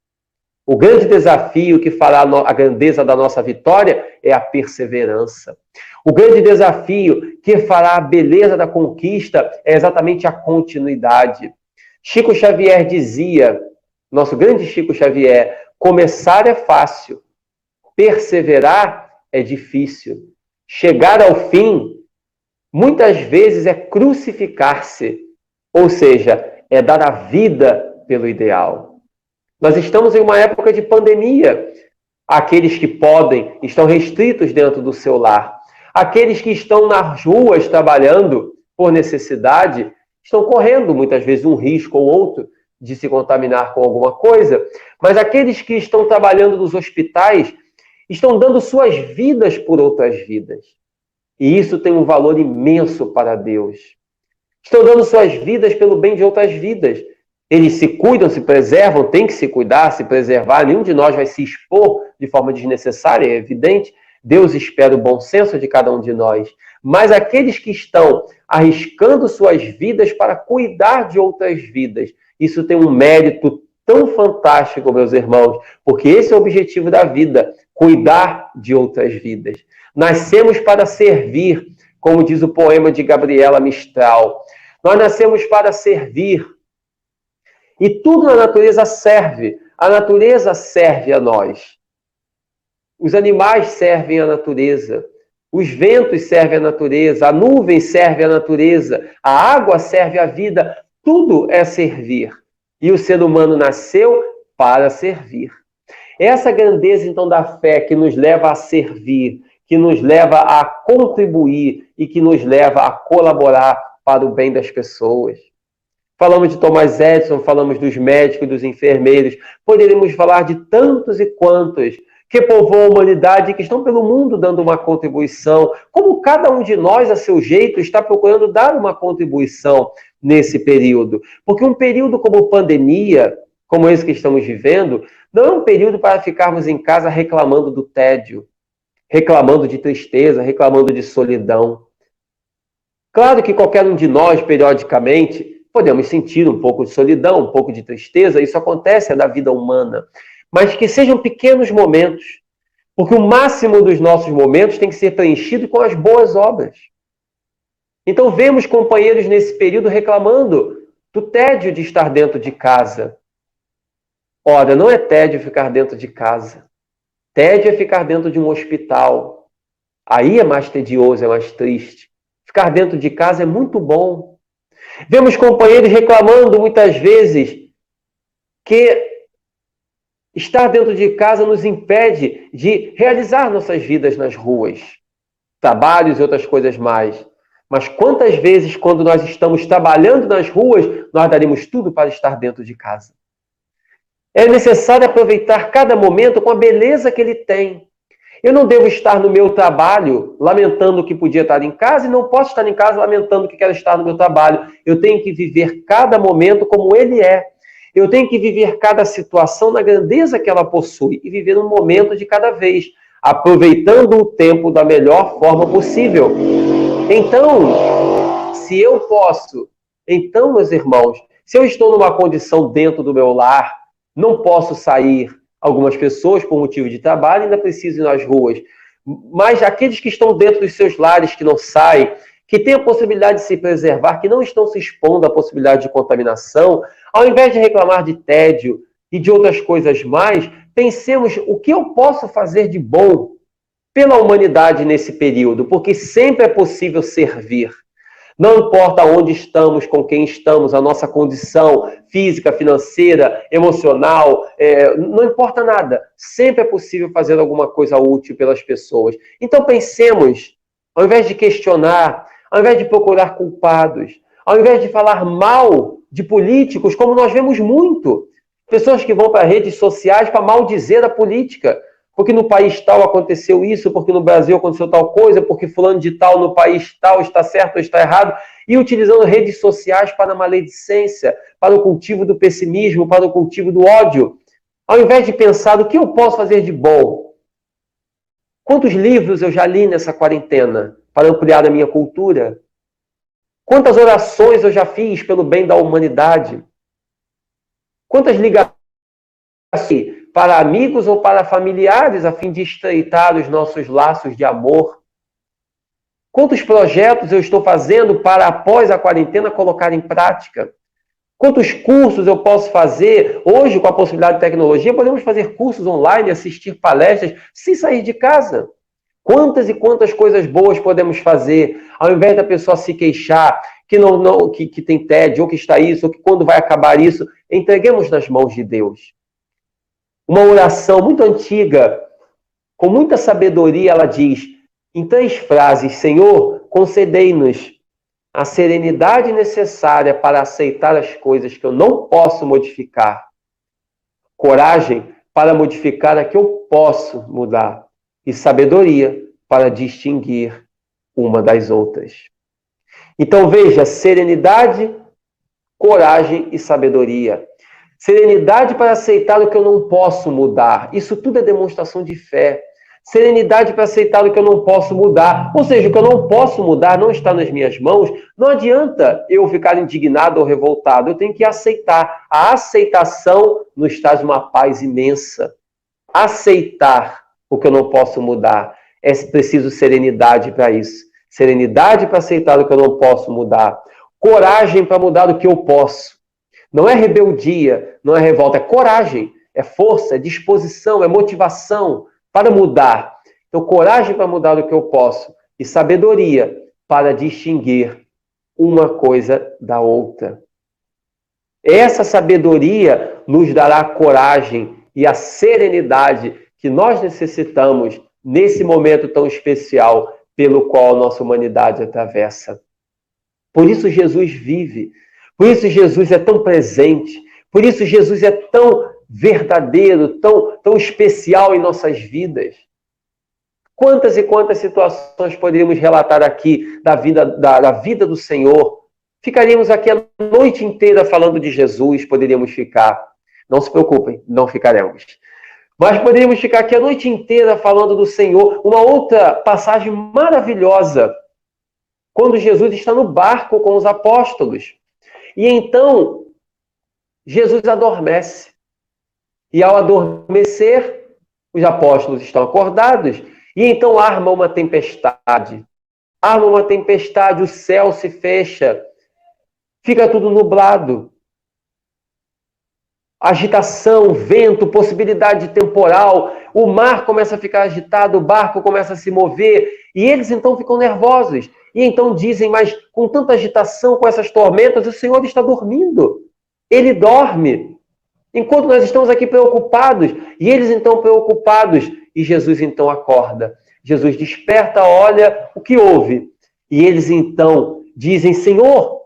O grande desafio que fará a grandeza da nossa vitória é a perseverança. O grande desafio que fará a beleza da conquista é exatamente a continuidade. Chico Xavier dizia, nosso grande Chico Xavier, começar é fácil, perseverar é difícil. Chegar ao fim, muitas vezes, é crucificar-se, ou seja, é dar a vida pelo ideal. Nós estamos em uma época de pandemia. Aqueles que podem estão restritos dentro do seu lar. Aqueles que estão nas ruas trabalhando por necessidade, estão correndo muitas vezes um risco ou outro de se contaminar com alguma coisa, mas aqueles que estão trabalhando nos hospitais estão dando suas vidas por outras vidas. E isso tem um valor imenso para Deus. Estão dando suas vidas pelo bem de outras vidas. Eles se cuidam, se preservam, têm que se cuidar, se preservar. Nenhum de nós vai se expor de forma desnecessária, é evidente. Deus espera o bom senso de cada um de nós. Mas aqueles que estão arriscando suas vidas para cuidar de outras vidas, isso tem um mérito tão fantástico, meus irmãos, porque esse é o objetivo da vida, cuidar de outras vidas. Nascemos para servir, como diz o poema de Gabriela Mistral. Nós nascemos para servir. E tudo na natureza serve. A natureza serve a nós. Os animais servem à natureza. Os ventos servem à natureza. A nuvem serve à natureza. A água serve à vida. Tudo é servir. E o ser humano nasceu para servir. Essa grandeza, então, da fé que nos leva a servir, que nos leva a contribuir e que nos leva a colaborar para o bem das pessoas. Falamos de Thomas Edison, falamos dos médicos, dos enfermeiros. Poderíamos falar de tantos e quantos que povoam a humanidade e que estão pelo mundo dando uma contribuição. Como cada um de nós, a seu jeito, está procurando dar uma contribuição nesse período. Porque um período como pandemia, como esse que estamos vivendo, não é um período para ficarmos em casa reclamando do tédio, reclamando de tristeza, reclamando de solidão. Claro que qualquer um de nós, periodicamente, podemos sentir um pouco de solidão, um pouco de tristeza, isso acontece, é da vida humana. Mas que sejam pequenos momentos, porque o máximo dos nossos momentos tem que ser preenchido com as boas obras. Então vemos companheiros nesse período reclamando do tédio de estar dentro de casa. Ora, não é tédio ficar dentro de casa. Tédio é ficar dentro de um hospital. Aí é mais tedioso, é mais triste. Ficar dentro de casa é muito bom. Vemos companheiros reclamando muitas vezes que estar dentro de casa nos impede de realizar nossas vidas nas ruas, trabalhos e outras coisas mais. Mas quantas vezes, quando nós estamos trabalhando nas ruas, nós daremos tudo para estar dentro de casa? É necessário aproveitar cada momento com a beleza que ele tem. Eu não devo estar no meu trabalho lamentando que podia estar em casa e não posso estar em casa lamentando que quero estar no meu trabalho. Eu tenho que viver cada momento como ele é. Eu tenho que viver cada situação na grandeza que ela possui e viver um momento de cada vez, aproveitando o tempo da melhor forma possível. Então, se eu posso, então, meus irmãos, se eu estou numa condição dentro do meu lar, não posso sair. Algumas pessoas, por motivo de trabalho, ainda precisam ir nas ruas. Mas aqueles que estão dentro dos seus lares, que não saem, que têm a possibilidade de se preservar, que não estão se expondo à possibilidade de contaminação, ao invés de reclamar de tédio e de outras coisas mais, pensemos o que eu posso fazer de bom pela humanidade nesse período, porque sempre é possível servir. Não importa onde estamos, com quem estamos, a nossa condição física, financeira, emocional, não importa nada. Sempre é possível fazer alguma coisa útil pelas pessoas. Então pensemos, ao invés de questionar, ao invés de procurar culpados, ao invés de falar mal de políticos, como nós vemos muito, pessoas que vão para redes sociais para maldizer a política, porque no país tal aconteceu isso, porque no Brasil aconteceu tal coisa, porque fulano de tal no país tal está certo ou está errado, e utilizando redes sociais para a maledicência, para o cultivo do pessimismo, para o cultivo do ódio, ao invés de pensar o que eu posso fazer de bom. Quantos livros eu já li nessa quarentena para ampliar a minha cultura? Quantas orações eu já fiz pelo bem da humanidade? Quantas ligações para amigos ou para familiares, a fim de estreitar os nossos laços de amor? Quantos projetos eu estou fazendo para, após a quarentena, colocar em prática? Quantos cursos eu posso fazer? Hoje, com a possibilidade de tecnologia, podemos fazer cursos online, assistir palestras, sem sair de casa. Quantas e quantas coisas boas podemos fazer, ao invés da pessoa se queixar que tem tédio, ou que está isso, ou que quando vai acabar isso, entreguemos nas mãos de Deus. Uma oração muito antiga, com muita sabedoria, ela diz: em 3 frases: Senhor, concedei-nos a serenidade necessária para aceitar as coisas que eu não posso modificar, coragem para modificar a que eu posso mudar e sabedoria para distinguir uma das outras. Então veja, serenidade, coragem e sabedoria. Serenidade para aceitar o que eu não posso mudar. Isso tudo é demonstração de fé. Serenidade para aceitar o que eu não posso mudar. Ou seja, o que eu não posso mudar não está nas minhas mãos. Não adianta eu ficar indignado ou revoltado. Eu tenho que aceitar. A aceitação nos traz uma paz imensa. Aceitar o que eu não posso mudar. É preciso serenidade para isso. Serenidade para aceitar o que eu não posso mudar. Coragem para mudar o que eu posso. Não é rebeldia, não é revolta, é coragem, é força, é disposição, é motivação para mudar. Então, coragem para mudar o que eu posso e sabedoria para distinguir uma coisa da outra. Essa sabedoria nos dará a coragem e a serenidade que nós necessitamos nesse momento tão especial pelo qual a nossa humanidade atravessa. Por isso Jesus vive, por isso Jesus é tão presente, por isso Jesus é tão verdadeiro, tão especial em nossas vidas. Quantas e quantas situações poderíamos relatar aqui da vida do Senhor? Ficaríamos aqui a noite inteira falando de Jesus, poderíamos ficar. Não se preocupem, não ficaremos. Mas poderíamos ficar aqui a noite inteira falando do Senhor. Uma outra passagem maravilhosa, quando Jesus está no barco com os apóstolos. E então, Jesus adormece. E ao adormecer, os apóstolos estão acordados. E então arma uma tempestade. Arma uma tempestade, o céu se fecha. Fica tudo nublado. Agitação, vento, possibilidade de temporal. O mar começa a ficar agitado, o barco começa a se mover. E eles então ficam nervosos. E então dizem, mas com tanta agitação, com essas tormentas, o Senhor está dormindo. Ele dorme. Enquanto nós estamos aqui preocupados. E eles então preocupados. E Jesus então acorda. Jesus desperta, olha o que houve. E eles então dizem, Senhor,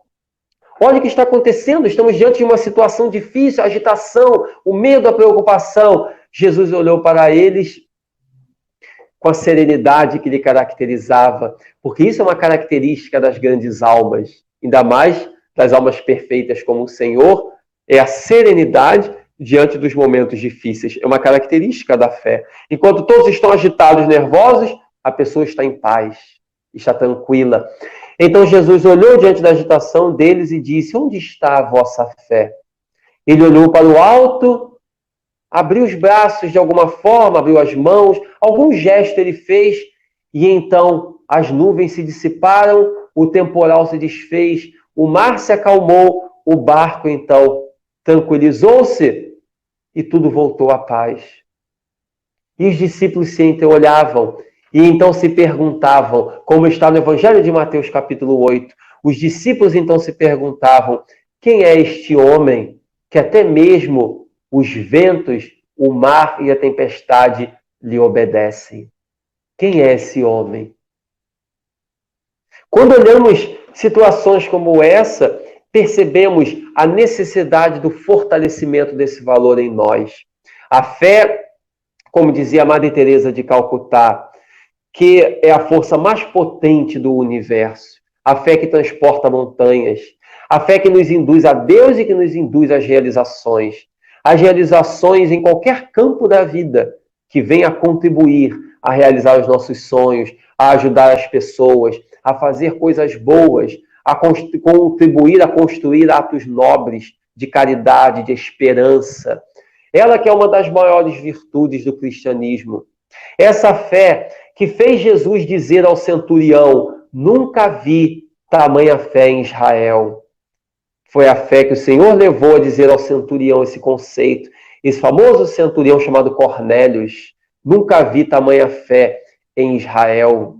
olha o que está acontecendo. Estamos diante de uma situação difícil, a agitação, o medo, a preocupação. Jesus olhou para eles com a serenidade que lhe caracterizava, porque isso é uma característica das grandes almas, ainda mais das almas perfeitas como o Senhor, é a serenidade diante dos momentos difíceis, é uma característica da fé. Enquanto todos estão agitados, nervosos, a pessoa está em paz, está tranquila. Então Jesus olhou diante da agitação deles e disse, onde está a vossa fé? Ele olhou para o alto, abriu os braços de alguma forma, abriu as mãos, algum gesto ele fez, e então as nuvens se dissiparam, o temporal se desfez, o mar se acalmou, o barco então tranquilizou-se e tudo voltou à paz. E os discípulos se entreolhavam e então se perguntavam, como está no Evangelho de Mateus capítulo 8, os discípulos então se perguntavam, quem é este homem que até mesmo os ventos, o mar e a tempestade lhe obedecem? Quem é esse homem? Quando olhamos situações como essa, percebemos a necessidade do fortalecimento desse valor em nós. A fé, como dizia a Madre Teresa de Calcutá, que é a força mais potente do universo. A fé que transporta montanhas. A fé que nos induz a Deus e que nos induz às realizações. As realizações em qualquer campo da vida que venha a contribuir a realizar os nossos sonhos, a ajudar as pessoas, a fazer coisas boas, a contribuir a construir atos nobres de caridade, de esperança. Ela que é uma das maiores virtudes do cristianismo. Essa fé que fez Jesus dizer ao centurião, nunca vi tamanha fé em Israel. Foi a fé que o Senhor levou a dizer ao centurião esse conceito. Esse famoso centurião chamado Cornélios, nunca vi tamanha fé em Israel.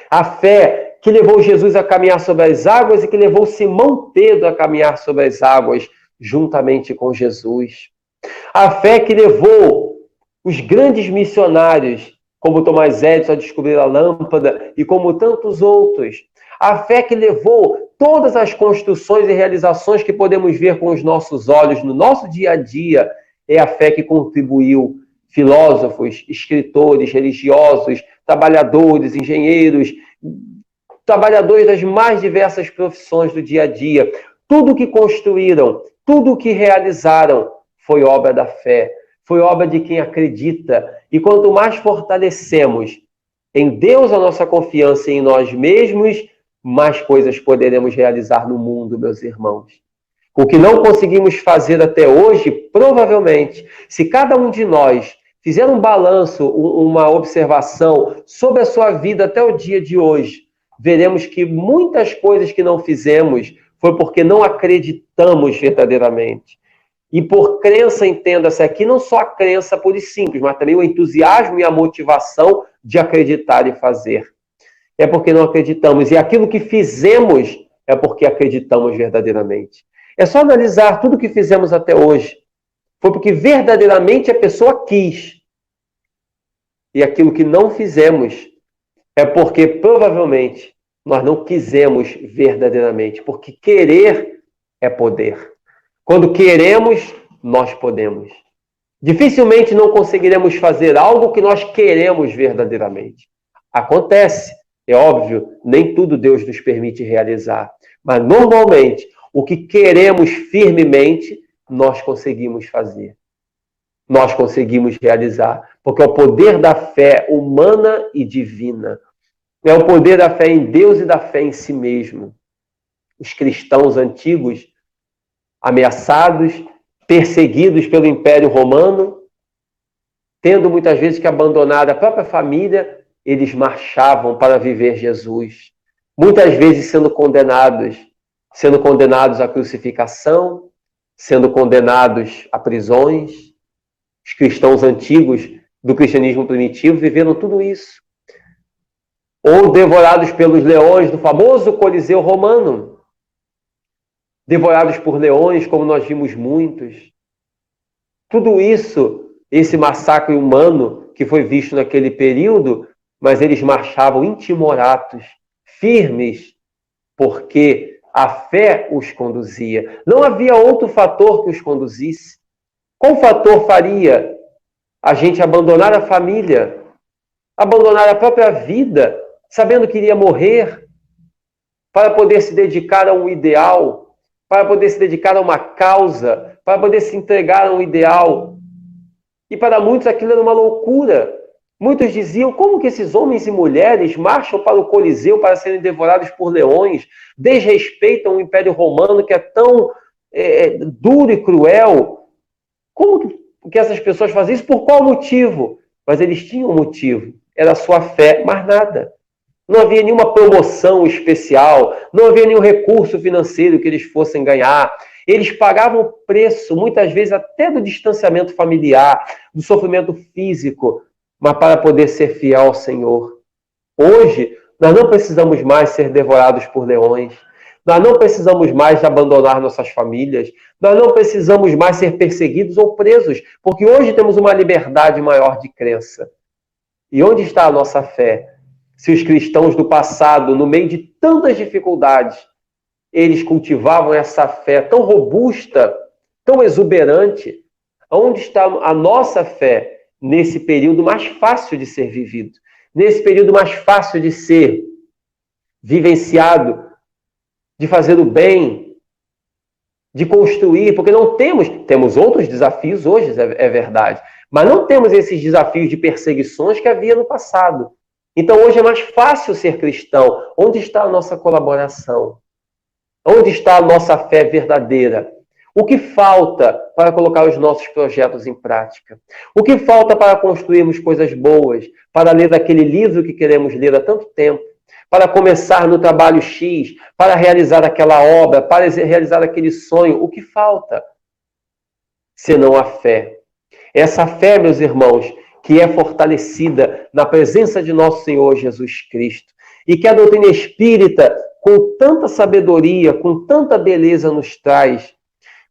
A fé que levou Jesus a caminhar sobre as águas e que levou Simão Pedro a caminhar sobre as águas juntamente com Jesus. A fé que levou os grandes missionários como Thomas Edison a descobrir a lâmpada e como tantos outros. A fé que levou todas as construções e realizações que podemos ver com os nossos olhos no nosso dia a dia, é a fé que contribuiu filósofos, escritores, religiosos, trabalhadores, engenheiros, trabalhadores das mais diversas profissões do dia a dia. Tudo que construíram, tudo que realizaram foi obra da fé, foi obra de quem acredita. E quanto mais fortalecemos em Deus a nossa confiança em nós mesmos, mais coisas poderemos realizar no mundo, meus irmãos. O que não conseguimos fazer até hoje, provavelmente, se cada um de nós fizer um balanço, uma observação sobre a sua vida até o dia de hoje, veremos que muitas coisas que não fizemos foi porque não acreditamos verdadeiramente. E por crença, entenda-se aqui, não só a crença pura e simples, mas também o entusiasmo e a motivação de acreditar e fazer. É porque não acreditamos. E aquilo que fizemos é porque acreditamos verdadeiramente. É só analisar tudo que fizemos até hoje. Foi porque verdadeiramente a pessoa quis. E aquilo que não fizemos é porque provavelmente nós não quisemos verdadeiramente. Porque querer é poder. Quando queremos, nós podemos. Dificilmente não conseguiremos fazer algo que nós queremos verdadeiramente. Acontece, é óbvio, nem tudo Deus nos permite realizar. Mas normalmente, o que queremos firmemente, nós conseguimos fazer. Nós conseguimos realizar. Porque é o poder da fé humana e divina. É o poder da fé em Deus e da fé em si mesmo. Os cristãos antigos, ameaçados, perseguidos pelo Império Romano, tendo muitas vezes que abandonar a própria família, eles marchavam para viver Jesus. Muitas vezes sendo condenados à crucificação, sendo condenados a prisões. Os cristãos antigos do cristianismo primitivo viveram tudo isso. Ou devorados pelos leões do famoso Coliseu Romano. Devorados por leões, como nós vimos muitos. Tudo isso, esse massacre humano que foi visto naquele período, mas eles marchavam intimoratos, firmes, porque a fé os conduzia. Não havia outro fator que os conduzisse. Qual fator faria a gente abandonar a família, abandonar a própria vida, sabendo que iria morrer, para poder se dedicar a um ideal, para poder se dedicar a uma causa, para poder se entregar a um ideal? E para muitos aquilo era uma loucura. Muitos diziam, como que esses homens e mulheres marcham para o Coliseu para serem devorados por leões, desrespeitam o Império Romano que é tão duro e cruel? Como que essas pessoas fazem isso? Por qual motivo? Mas eles tinham um motivo, era a sua fé, mais nada. Não havia nenhuma promoção especial, não havia nenhum recurso financeiro que eles fossem ganhar. Eles pagavam o preço, muitas vezes até do distanciamento familiar, do sofrimento físico, mas para poder ser fiel ao Senhor. Hoje, nós não precisamos mais ser devorados por leões. Nós não precisamos mais abandonar nossas famílias. Nós não precisamos mais ser perseguidos ou presos, porque hoje temos uma liberdade maior de crença. E onde está a nossa fé? Se os cristãos do passado, no meio de tantas dificuldades, eles cultivavam essa fé tão robusta, tão exuberante, onde está a nossa fé nesse período mais fácil de ser vivido, nesse período mais fácil de ser vivenciado, de fazer o bem, de construir, porque não temos outros desafios hoje, é verdade, mas não temos esses desafios de perseguições que havia no passado. Então hoje é mais fácil ser cristão. Onde está a nossa colaboração? Onde está a nossa fé verdadeira? O que falta para colocar os nossos projetos em prática? O que falta para construirmos coisas boas? Para ler aquele livro que queremos ler há tanto tempo? Para começar no trabalho X? Para realizar aquela obra? Para realizar aquele sonho? O que falta? Senão a fé. Essa fé, meus irmãos, que é fortalecida na presença de nosso Senhor Jesus Cristo. E que a doutrina espírita, com tanta sabedoria, com tanta beleza nos traz.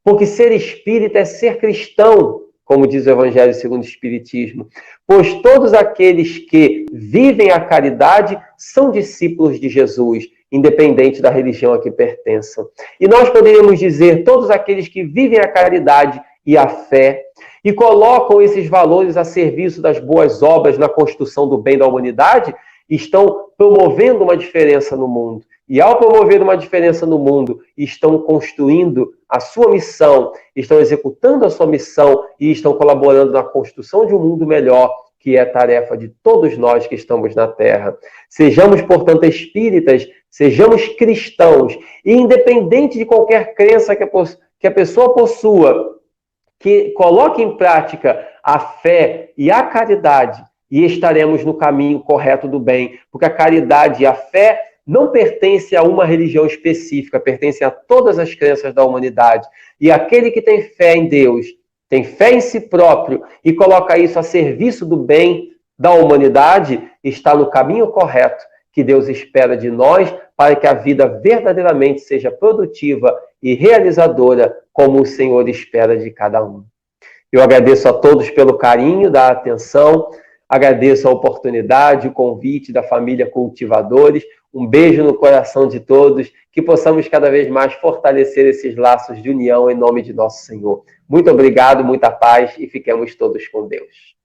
Porque ser espírita é ser cristão, como diz o Evangelho segundo o Espiritismo. Pois todos aqueles que vivem a caridade são discípulos de Jesus, independente da religião a que pertençam. E nós poderíamos dizer, todos aqueles que vivem a caridade e a fé, e colocam esses valores a serviço das boas obras na construção do bem da humanidade, estão promovendo uma diferença no mundo. E ao promover uma diferença no mundo, estão construindo a sua missão, estão executando a sua missão e estão colaborando na construção de um mundo melhor, que é a tarefa de todos nós que estamos na Terra. Sejamos, portanto, espíritas, sejamos cristãos, e independente de qualquer crença que a pessoa possua, que coloque em prática a fé e a caridade, e estaremos no caminho correto do bem, porque a caridade e a fé não pertencem a uma religião específica, pertencem a todas as crenças da humanidade. E aquele que tem fé em Deus, tem fé em si próprio e coloca isso a serviço do bem da humanidade, está no caminho correto que Deus espera de nós para que a vida verdadeiramente seja produtiva e realizadora, como o Senhor espera de cada um. Eu agradeço a todos pelo carinho, da atenção, agradeço a oportunidade, o convite da família Cultivadores. Um beijo no coração de todos, que possamos cada vez mais fortalecer esses laços de união em nome de nosso Senhor. Muito obrigado, muita paz e fiquemos todos com Deus.